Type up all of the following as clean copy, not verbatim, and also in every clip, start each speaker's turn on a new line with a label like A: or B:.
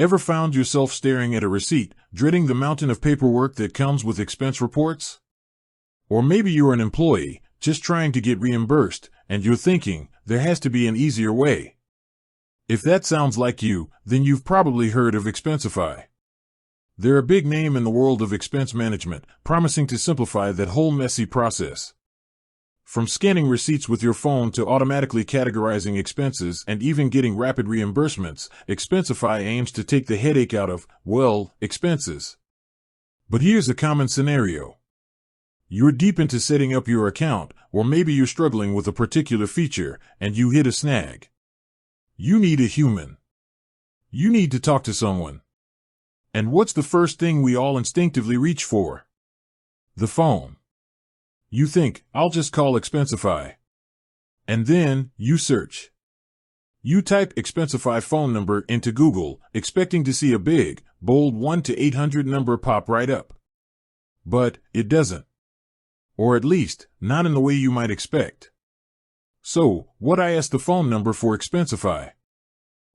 A: Ever found yourself staring at a receipt, dreading the mountain of paperwork that comes with expense reports? Or maybe you're an employee, just trying to get reimbursed, and you're thinking, there has to be an easier way. If that sounds like you, then you've probably heard of Expensify. They're a big name in the world of expense management, promising to simplify that whole messy process. From scanning receipts with your phone to automatically categorizing expenses and even getting rapid reimbursements, Expensify aims to take the headache out of, well, expenses. But here's a common scenario. You're deep into setting up your account, or maybe you're struggling with a particular feature, and you hit a snag. You need a human. You need to talk to someone. And what's the first thing we all instinctively reach for? The phone. You think, I'll just call Expensify. And then, you search. You type Expensify phone number into Google, expecting to see a big, bold 1-800 number pop right up. But, it doesn't. Or at least, not in the way you might expect. So, what I asked the phone number for Expensify?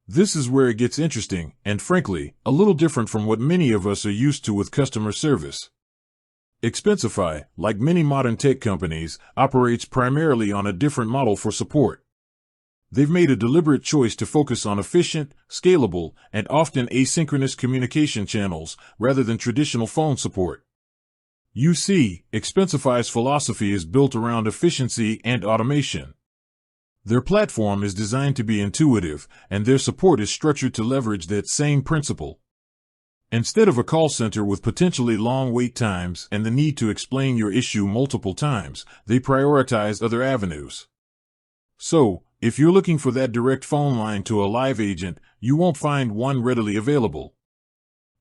A: This is where it gets interesting, and frankly, a little different from what many of us are used to with customer service. Expensify, like many modern tech companies, operates primarily on a different model for support. They've made a deliberate choice to focus on efficient, scalable, and often asynchronous communication channels rather than traditional phone support. You see, Expensify's philosophy is built around efficiency and automation. Their platform is designed to be intuitive, and their support is structured to leverage that same principle. Instead of a call center with potentially long wait times and the need to explain your issue multiple times, they prioritize other avenues. So, if you're looking for that direct phone line to a live agent, you won't find one readily available.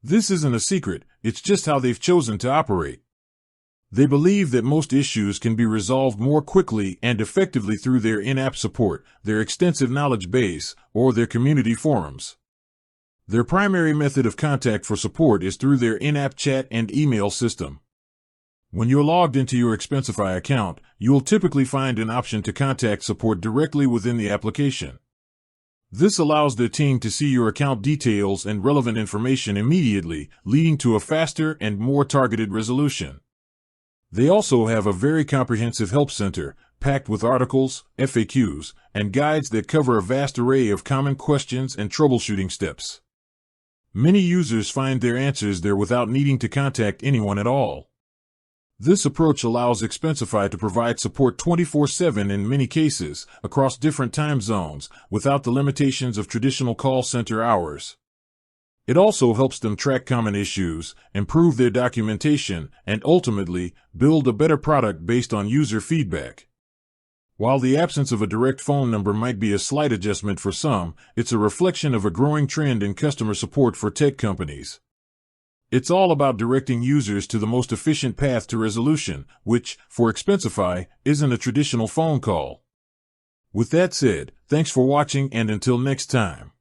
A: This isn't a secret, it's just how they've chosen to operate. They believe that most issues can be resolved more quickly and effectively through their in-app support, their extensive knowledge base, or their community forums. Their primary method of contact for support is through their in-app chat and email system. When you're logged into your Expensify account, you'll typically find an option to contact support directly within the application. This allows their team to see your account details and relevant information immediately, leading to a faster and more targeted resolution. They also have a very comprehensive help center, packed with articles, FAQs, and guides that cover a vast array of common questions and troubleshooting steps. Many users find their answers there without needing to contact anyone at all. This approach allows Expensify to provide support 24/7 in many cases, across different time zones, without the limitations of traditional call center hours. It also helps them track common issues, improve their documentation, and ultimately, build a better product based on user feedback. While the absence of a direct phone number might be a slight adjustment for some, it's a reflection of a growing trend in customer support for tech companies. It's all about directing users to the most efficient path to resolution, which, for Expensify, isn't a traditional phone call. With that said, thanks for watching and until next time.